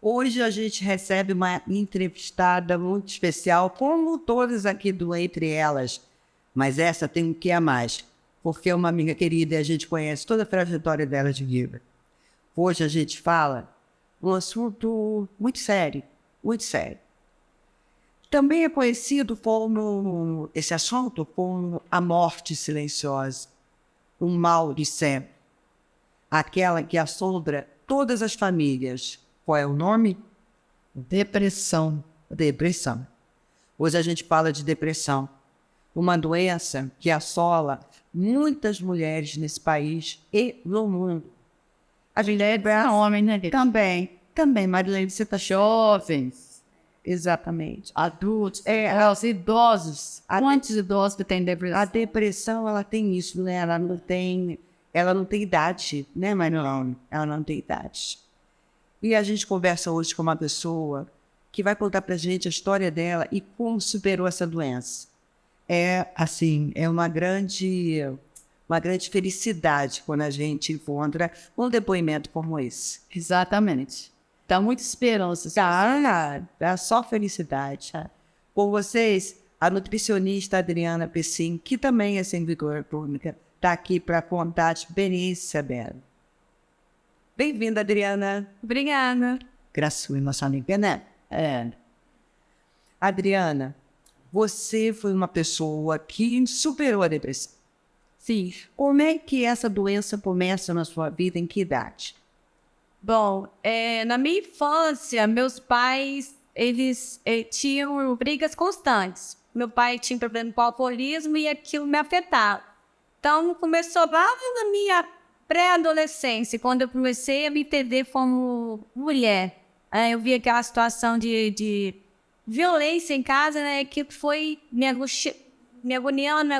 Hoje a gente recebe uma entrevistada muito especial, como todas aqui do Entre Elas, mas essa tem um que a mais, porque é uma amiga querida e a gente conhece toda a trajetória dela de vida. Hoje a gente fala um assunto muito sério, muito sério. Também é conhecido como, esse assunto, como a morte silenciosa, um mal de sempre, aquela que assombra todas as famílias. Qual é o nome? Depressão. Depressão. Hoje a gente fala de depressão, uma doença que assola muitas mulheres nesse país e no mundo. A gente É homem, né? também, Marilene, você está Jovens, exatamente. adultos, os idosos. Quantos idosos que têm A depressão? depressão, ela tem isso, né? Ela não tem idade, né, Marilene? Ela não tem idade. E a gente conversa hoje com uma pessoa que vai contar pra gente a história dela e como superou essa doença. É, assim, é uma grande felicidade quando a gente encontra um depoimento como esse. Exatamente. Dá muita esperança. É só felicidade. Com vocês, a nutricionista Adriana Pessim, que também é servidora pública, está aqui para contar a experiência dela. Bem-vinda, Adriana. Obrigada. Graças nossa amiga, né? Adriana, você foi uma pessoa que superou a depressão. Sim. Como é que essa doença começa na sua vida? Em que idade? Bom, na minha infância, meus pais, eles tinham brigas constantes. Meu pai tinha problema com o alcoolismo e aquilo me afetava. Então, começou lá na minha pré-adolescência, quando eu comecei a me entender como mulher. Eu vi aquela situação de violência em casa, né, que foi me agoniando,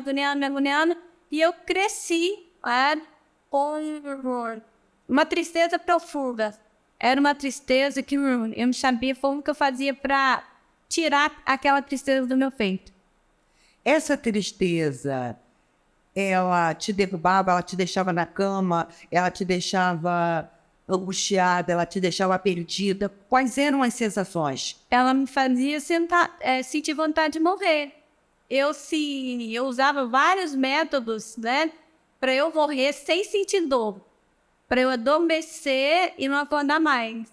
e eu cresci com uma tristeza profunda. Era uma tristeza que eu não sabia como que eu fazia para tirar aquela tristeza do meu peito. Essa tristeza, ela te derrubava, ela te deixava na cama, ela te deixava angustiada, ela te deixava perdida. Quais eram as sensações? Ela me fazia sentir vontade de morrer. Eu usava vários métodos, né, para eu morrer sem sentir dor, para eu adormecer e não acordar mais.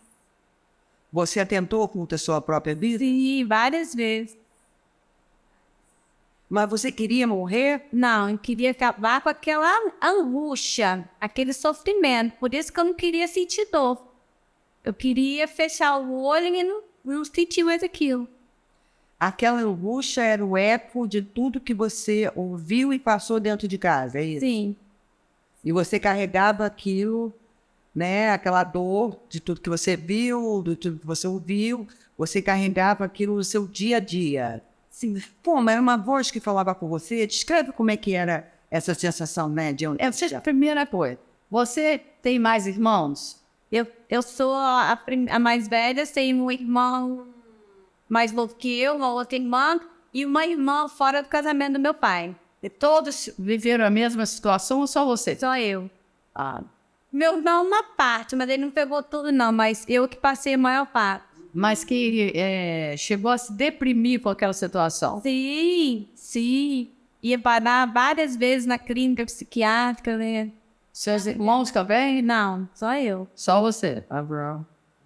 Você atentou contra a sua própria vida? Sim, várias vezes. Mas você queria morrer? Não, eu queria acabar com aquela angústia, aquele sofrimento. Por isso que eu não queria sentir dor. Eu queria fechar o olho e não sentir mais aquilo. Aquela angústia era o eco de tudo que você ouviu e passou dentro de casa, é isso? Sim. E você carregava aquilo, né? Aquela dor de tudo que você viu, de tudo que você ouviu, você carregava aquilo no seu dia a dia. Sim. Pô, mas era uma voz que falava com você. Descreve como é que era essa sensação, né? De onde... Primeira coisa, você tem mais irmãos? Eu sou a mais velha, tenho um irmão mais novo que eu, uma outra irmã, e uma irmã fora do casamento do meu pai. E todos viveram a mesma situação ou só você? Só eu. Meu irmão, uma parte, mas ele não pegou tudo, não. Mas eu que passei a maior parte. Mas que chegou a se deprimir com aquela situação? Sim. Ia parar várias vezes na clínica psiquiátrica, né? Seus irmãos também? Não, só eu. Só você?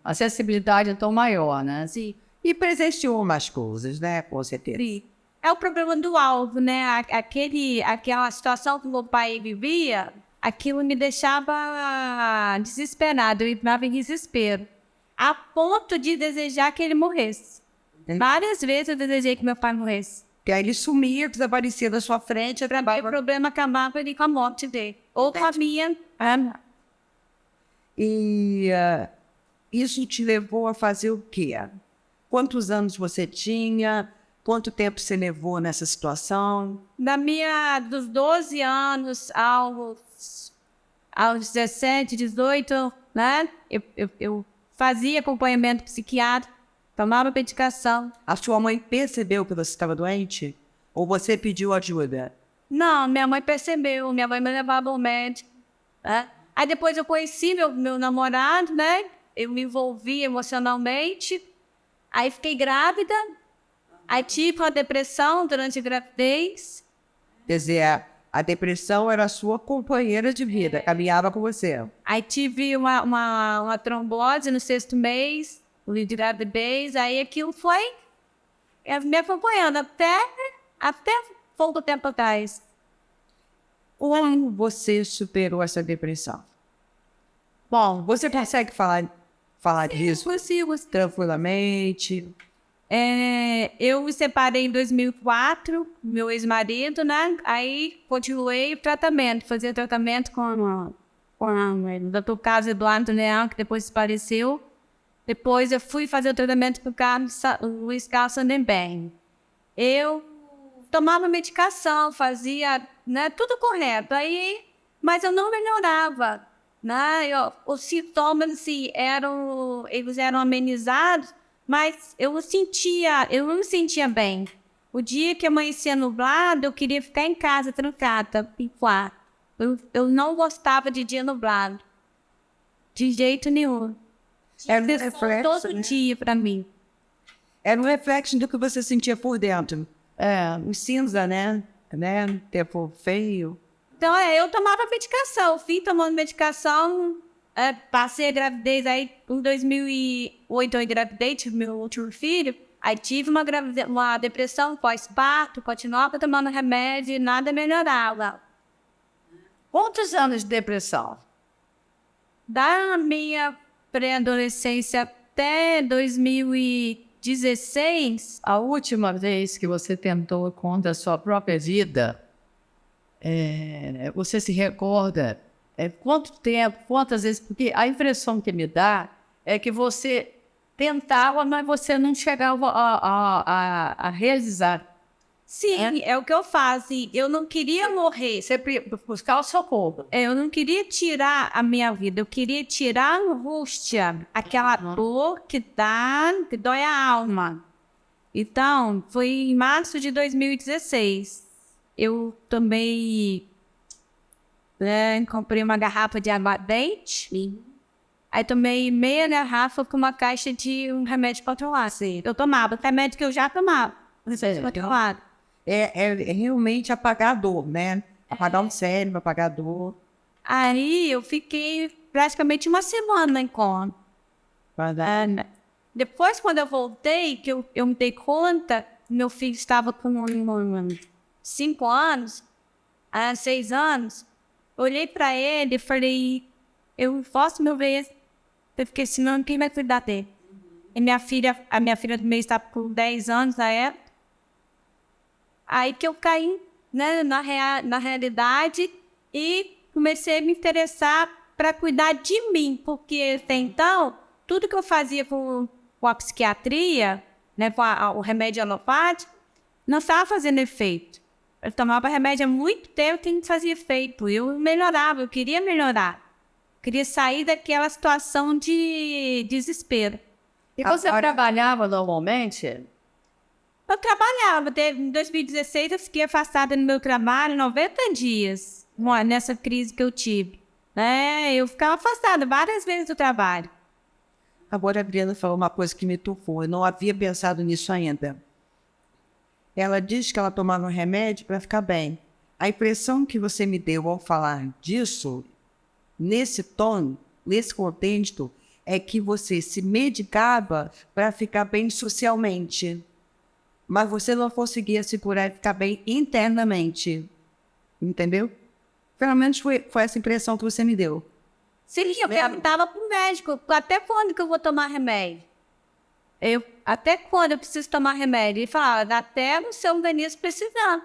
A sensibilidade, então, maior, né? Sim. E presenciou mais coisas, né? Com certeza. Sim. É o problema do alvo, né? Aquela situação que meu pai vivia, aquilo me deixava desesperado, eu entrava em desespero, a ponto de desejar que ele morresse. Várias vezes eu desejei que meu pai morresse. Que aí ele sumia, desaparecia da sua frente, O problema acabava ali com a morte dele. Ou com a minha. E isso te levou a fazer o quê? Quantos anos você tinha? Quanto tempo você levou nessa situação? Dos 12 anos aos 17, 18, né? Eu fazia acompanhamento psiquiátrico, tomava medicação. A sua mãe percebeu que você estava doente? Ou você pediu ajuda? Não, minha mãe percebeu, minha mãe me levava ao médico, né? Aí depois eu conheci meu namorado, né? eu me envolvi emocionalmente, aí fiquei grávida, aí tive uma depressão durante a gravidez. Quer dizer, a depressão era a sua companheira de vida, caminhava com você. Aí tive uma trombose no 6º mês, de gravidez, aí aquilo foi me acompanhando até pouco tempo atrás. Como você superou essa depressão? Bom, você consegue falar disso Consigo. tranquilamente? Eu me separei em 2004, meu ex-marido, né? Aí continuei o tratamento, fazia tratamento com o Dr. Carlos Eduardo Leão, que depois desapareceu. Depois eu fui fazer o tratamento com o Luiz Carlos Sandenberg. Eu tomava medicação, fazia, né, tudo correto, mas eu não melhorava. Né? Os sintomas assim, eles eram amenizados, mas eu não me sentia bem. O dia que amanhecia nublado, eu queria ficar em casa, trancada, em quarto. Eu não gostava de dia nublado. De jeito nenhum. Era um reflexo, Todo né? dia pra mim. Era um reflexo do que você sentia por dentro. Um cinza, né? Tempo feio. Então, eu tomava medicação. Fui tomando medicação. Passei a gravidez. Aí, em 2008, eu engravidei, tive meu último filho. Aí, tive uma depressão pós-parto. Continuava tomando remédio e nada melhorava. Quantos anos de depressão? Da minha pré-adolescência até 2016... A última vez que você tentou contra a sua própria vida, você se recorda quanto tempo, quantas vezes? Porque a impressão que me dá é que você tentava, mas você não chegava a realizar. Sim, é o que eu faço. Eu não queria morrer. Você buscar o socorro. Eu não queria tirar a minha vida. Eu queria tirar a angústia, aquela dor que dói a alma. Então, foi em março de 2016. Eu também comprei uma garrafa de aguardente. Aí tomei meia garrafa com uma caixa de um remédio controlado. Eu tomava remédio que eu já tomava. Controlado. É realmente apagar a dor, né? Apagar o cérebro, apagar a dor. Aí eu fiquei praticamente uma semana em coma. Depois, quando eu voltei, que eu me dei conta, meu filho estava com 5 anos, 6 anos, olhei para ele e falei, eu posso meu ver, porque senão quem vai cuidar dele? E a minha filha do meio estava com 10 anos na época. Aí que eu caí, né, na realidade e comecei a me interessar para cuidar de mim, porque até então, tudo que eu fazia com a psiquiatria, né, com o remédio alopático, não estava fazendo efeito. Eu tomava remédio há muito tempo e não fazia efeito. Eu melhorava, eu queria melhorar. Queria sair daquela situação de desespero. E você trabalhava normalmente? Eu trabalhava. Em 2016, eu fiquei afastada do meu trabalho 90 dias, nessa crise que eu tive. Eu ficava afastada várias vezes do trabalho. Agora a Adriana falou uma coisa que me tocou. Eu não havia pensado nisso ainda. Ela diz que ela tomava um remédio para ficar bem. A impressão que você me deu ao falar disso, nesse tom, nesse contexto, é que você se medicava para ficar bem socialmente. Mas você não conseguia se curar e ficar bem internamente. Entendeu? Pelo menos foi essa impressão que você me deu. Sim, eu perguntava pro médico, até quando que eu vou tomar remédio? Até quando eu preciso tomar remédio? Ele falava, até o seu organismo precisar.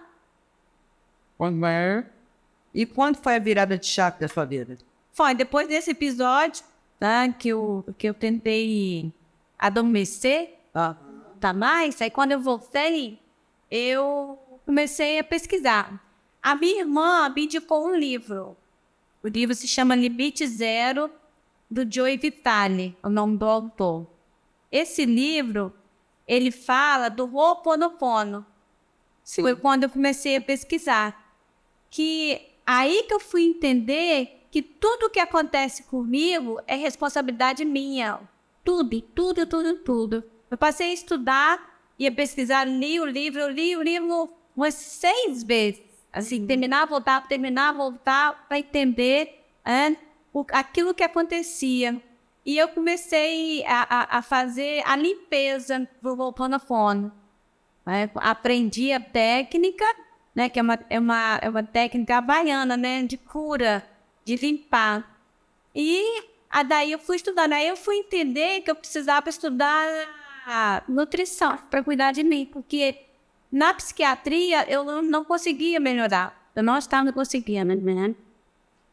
E quando foi a virada de chave da sua vida? Foi depois desse episódio, né, que eu tentei adormecer, tá mais. Aí quando eu voltei, eu comecei a pesquisar. A minha irmã me indicou um livro. O livro se chama Limite Zero, do Joe Vitale, o nome do autor. Esse livro, ele fala do Ho'oponopono. Foi quando eu comecei a pesquisar. Aí que eu fui entender que tudo que acontece comigo é responsabilidade minha. Tudo, tudo, tudo, tudo. Eu passei a estudar, ia pesquisar, li o livro umas 6 vezes. Assim, terminar, voltar, para entender aquilo que acontecia. E eu comecei a fazer a limpeza do Ho'oponopono. Aprendi a técnica, né, que é uma técnica havaiana, né, de cura, de limpar. E daí eu fui estudando. Aí eu fui entender que eu precisava estudar nutrição para cuidar de mim, porque na psiquiatria eu não conseguia melhorar. Eu não estava conseguindo, né?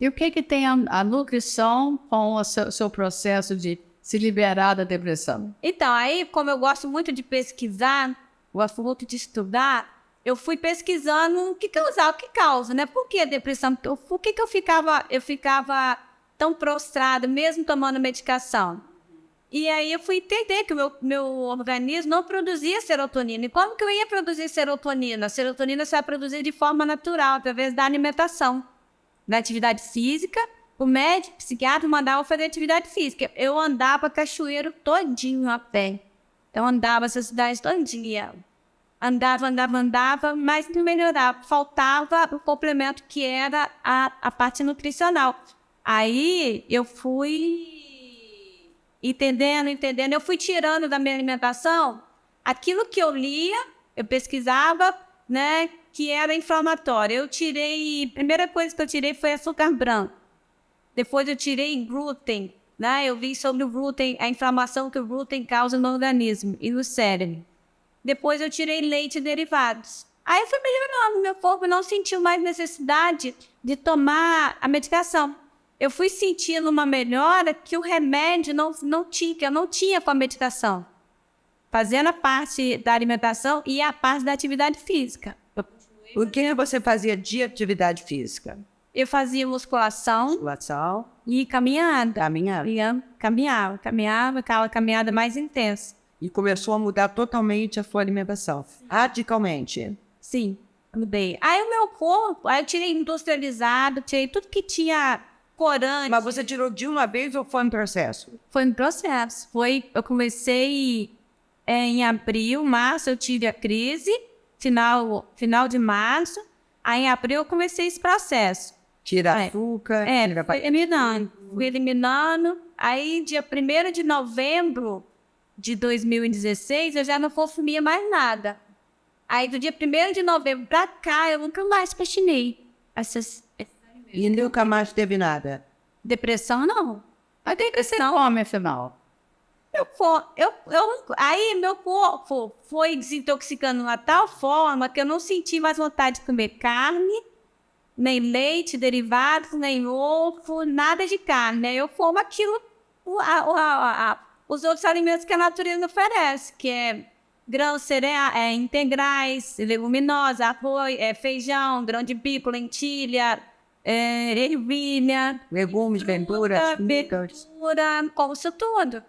E o que tem a nutrição com o seu processo de se liberar da depressão? Então, aí, como eu gosto muito de pesquisar, gosto muito de estudar, eu fui pesquisando o que causa, né? Por que a depressão? Por que eu ficava tão prostrada, mesmo tomando medicação? E aí eu fui entender que o meu organismo não produzia serotonina. E como que eu ia produzir serotonina? A serotonina você vai produzir de forma natural, através da alimentação, da atividade física. O médico, o psiquiatra, mandava fazer atividade física. Eu andava cachoeiro todinho a pé. Eu andava essa cidade todinha. Andava, mas não melhorava. Faltava o complemento que era a parte nutricional. Aí eu fui entendendo, eu fui tirando da minha alimentação aquilo que eu lia, eu pesquisava, né, que era inflamatório. A primeira coisa que eu tirei foi açúcar branco. Depois eu tirei glúten, né, eu vi sobre o glúten, a inflamação que o glúten causa no organismo e no cérebro. Depois eu tirei leite e derivados. Aí foi melhorando, meu corpo não sentiu mais necessidade de tomar a medicação. Eu fui sentindo uma melhora que o remédio que eu não tinha com a medicação. Fazendo a parte da alimentação e a parte da atividade física. O que você fazia de atividade física? Eu fazia musculação e caminhada. Caminhava, aquela caminhada mais intensa. E começou a mudar totalmente a sua alimentação. Radicalmente. Sim, mudei. Aí o meu corpo, aí eu tirei industrializado, tirei tudo que tinha corante. Mas você tirou de uma vez ou foi um processo? Foi um processo. Eu comecei em abril, março eu tive a crise, final de março. Aí em abril eu comecei esse processo. Tira açúcar. Fui eliminando. Aí dia 1º de novembro de 2016 eu já não consumia mais nada. Aí do dia 1º de novembro pra cá eu nunca mais pesquisei. E nunca mais teve nada? Depressão, não. A depressão come, afinal. Aí meu corpo foi desintoxicando de uma tal forma que eu não senti mais vontade de comer carne, nem leite, derivados, nem ovo, nada de carne, né? Eu como aquilo, os outros alimentos que a natureza oferece, que é grãos integrais, leguminosas, arroz, feijão, grão de bico, lentilha, ervilha, legumes, verduras, como isso tudo.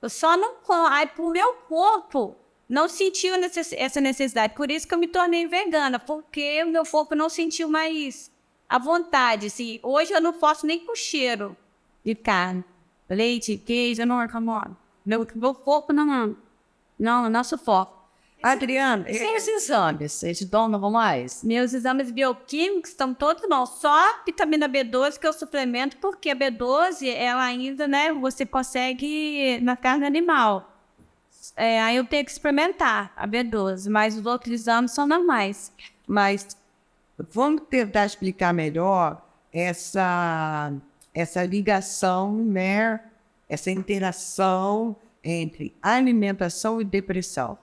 Eu só não como. Aí o meu corpo não sentiu essa necessidade. Por isso que eu me tornei vegana, porque o meu corpo não sentiu mais a vontade. Assim, hoje eu não posso nem com cheiro de carne, leite, queijo, não. Meu corpo não sufoca. Adriana, Esses exames, eles dão mais? Meus exames bioquímicos estão todos bons. Só vitamina B12 que eu suplemento, porque a B12, ela ainda, né, você consegue na carne animal. Aí eu tenho que experimentar a B12, mas os outros exames são normais. Mas vamos tentar explicar melhor essa ligação, né, essa interação entre alimentação e depressão.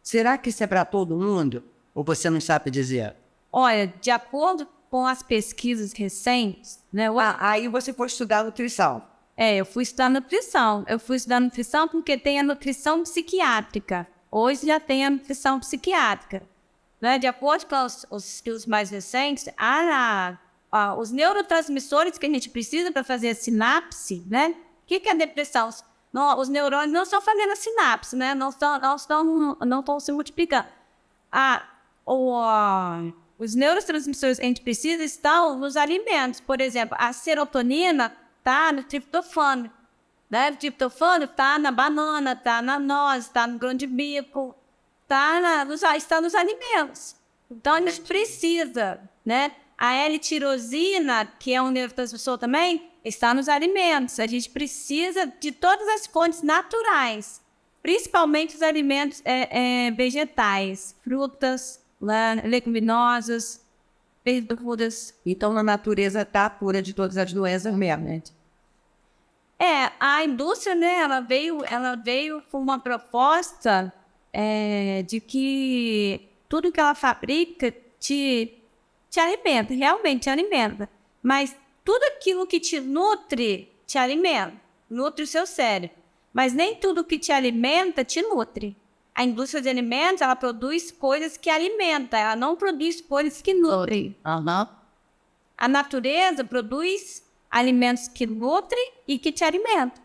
Será que isso é para todo mundo? Ou você não sabe dizer? Olha, de acordo com as pesquisas recentes, né? Aí você foi estudar nutrição. Eu fui estudar nutrição. Eu fui estudar nutrição porque tem a nutrição psiquiátrica. Hoje já tem a nutrição psiquiátrica. Né? De acordo com os estudos mais recentes, os neurotransmissores que a gente precisa para fazer a sinapse, né? O que é a depressão? Os neurônios não estão fazendo a sinapse, né? Não estão se multiplicando. Os neurotransmissores que a gente precisa estão nos alimentos. Por exemplo, a serotonina está no triptofano. Né? O triptofano está na banana, está na noz, está no grão de bico, está nos alimentos. Então, a gente precisa, né? A L-tirosina, que é um neurotransmissor também, está nos alimentos. A gente precisa de todas as fontes naturais, principalmente os alimentos vegetais, frutas, leguminosas, verduras. Então, na natureza está a cura de todas as doenças mesmo, né? A indústria, né, ela veio com uma proposta de que tudo que ela fabrica te alimenta, realmente te alimenta. Mas tudo aquilo que te nutre, te alimenta, nutre o seu cérebro. Mas nem tudo que te alimenta, te nutre. A indústria de alimentos, ela produz coisas que alimentam, ela não produz coisas que nutrem. A natureza produz alimentos que nutrem e que te alimentam.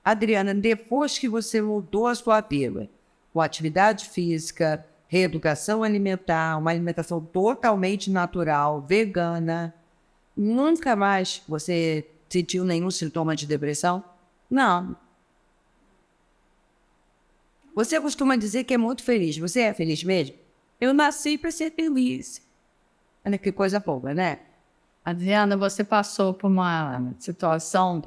Adriana, depois que você mudou a sua vida, com atividade física, reeducação alimentar, uma alimentação totalmente natural, vegana, nunca mais você sentiu nenhum sintoma de depressão? Não. Você costuma dizer que é muito feliz. Você é feliz mesmo? Eu nasci para ser feliz. Olha que coisa boa, né? Adriana, você passou por uma situação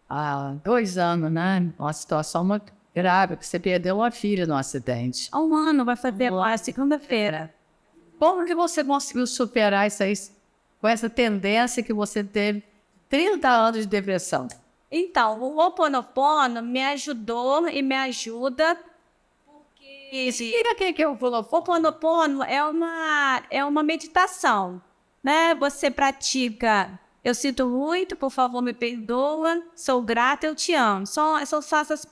há 2 anos, né? Uma situação muito grave, que você perdeu uma filha no acidente. Há 1 ano, vai fazer lá, segunda-feira. Como que você conseguiu superar isso aí, com essa tendência que você teve 30 anos de depressão? Então, o Ho'oponopono me ajudou e me ajuda. Explica o que é o Ho'oponopono. Ho'oponopono é uma meditação, né? Você pratica, eu sinto muito, por favor me perdoa, sou grata, eu te amo. São só essas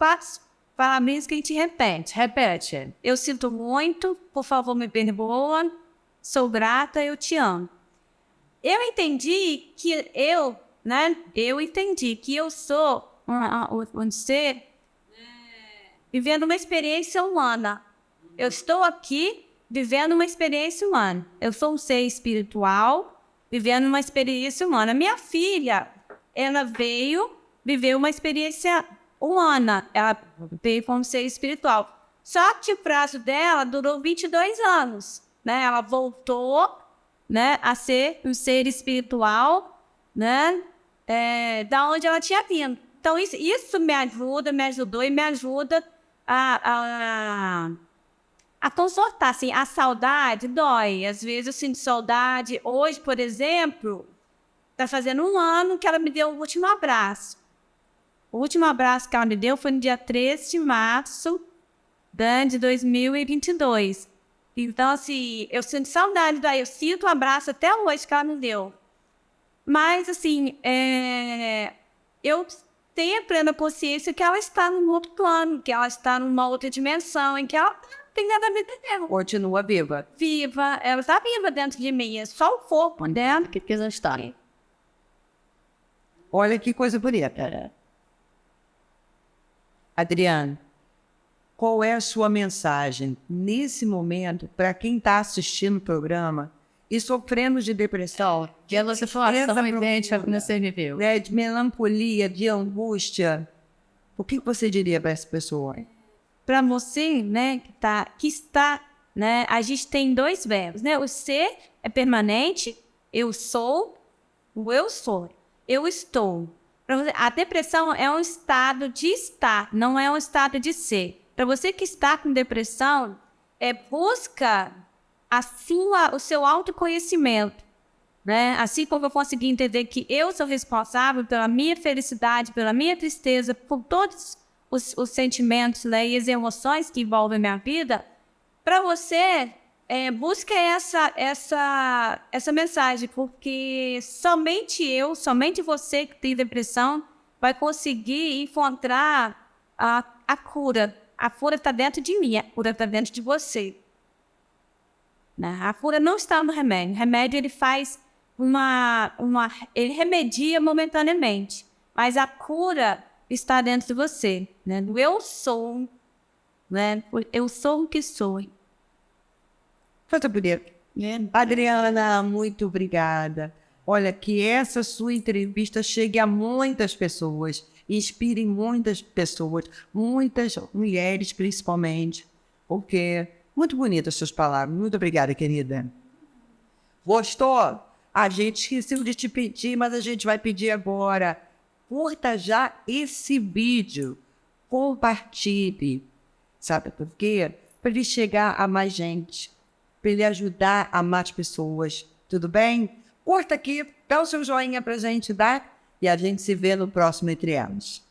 palavrinhas que a gente repete. Repete. Eu sinto muito, por favor me perdoa, sou grata, eu te amo. Eu entendi que eu sou um ser vivendo uma experiência humana. Eu estou aqui vivendo uma experiência humana. Eu sou um ser espiritual vivendo uma experiência humana. Minha filha, ela veio viver uma experiência humana. Ela veio como ser espiritual. Só que o prazo dela durou 22 anos. Né? Ela voltou, né, a ser um ser espiritual, né, da onde ela tinha vindo. Então, isso me ajudou e me ajuda a confortar, assim. A saudade dói. Às vezes eu sinto saudade. Hoje, por exemplo, está fazendo 1 ano que ela me deu o último abraço. O último abraço que ela me deu foi no dia 13 de março de 2022. Então, assim, eu sinto saudade daí. Eu sinto o abraço até hoje que ela me deu. Mas, assim, eu tenho a plena consciência que ela está num outro plano, que ela está numa outra dimensão, em que ela não tem nada a ver com ela. Continua viva. Viva, ela está viva dentro de mim, é só o corpo dentro Que ela está. Olha que coisa bonita. Adriana, qual é a sua mensagem nesse momento para quem está assistindo o programa e sofrendo de depressão? Que ela se fala idêntica que você viveu. Né, de melancolia, de angústia. O que você diria para essa pessoa? Para você, né, que está, né, a gente tem 2 verbos, né? O ser é permanente, eu sou, o eu sou, eu estou. A depressão é um estado de estar, não é um estado de ser. Para você que está com depressão, busca o seu autoconhecimento. Né? Assim como eu consegui entender que eu sou responsável pela minha felicidade, pela minha tristeza, por todos os sentimentos, né, e as emoções que envolvem a minha vida, para você, busque essa mensagem, porque somente você que tem depressão vai conseguir encontrar a cura. A cura está dentro de mim, a cura está dentro de você. Né? A cura não está no remédio. O remédio ele faz ele remedia momentaneamente, mas a cura está dentro de você, né? Do eu sou, né? Eu sou o que sou. Coisa bonita. Adriana, muito obrigada. Olha, que essa sua entrevista chegue a muitas pessoas, inspire muitas pessoas, muitas mulheres principalmente, porque muito bonitas suas palavras. Muito obrigada, querida. Gostou? A gente esqueceu de te pedir, mas a gente vai pedir agora. Curta já esse vídeo, compartilhe. Sabe por quê? Para ele chegar a mais gente, para ele ajudar a mais pessoas. Tudo bem? Curta aqui, dá o seu joinha pra gente, tá? E a gente se vê no próximo Entre Elas.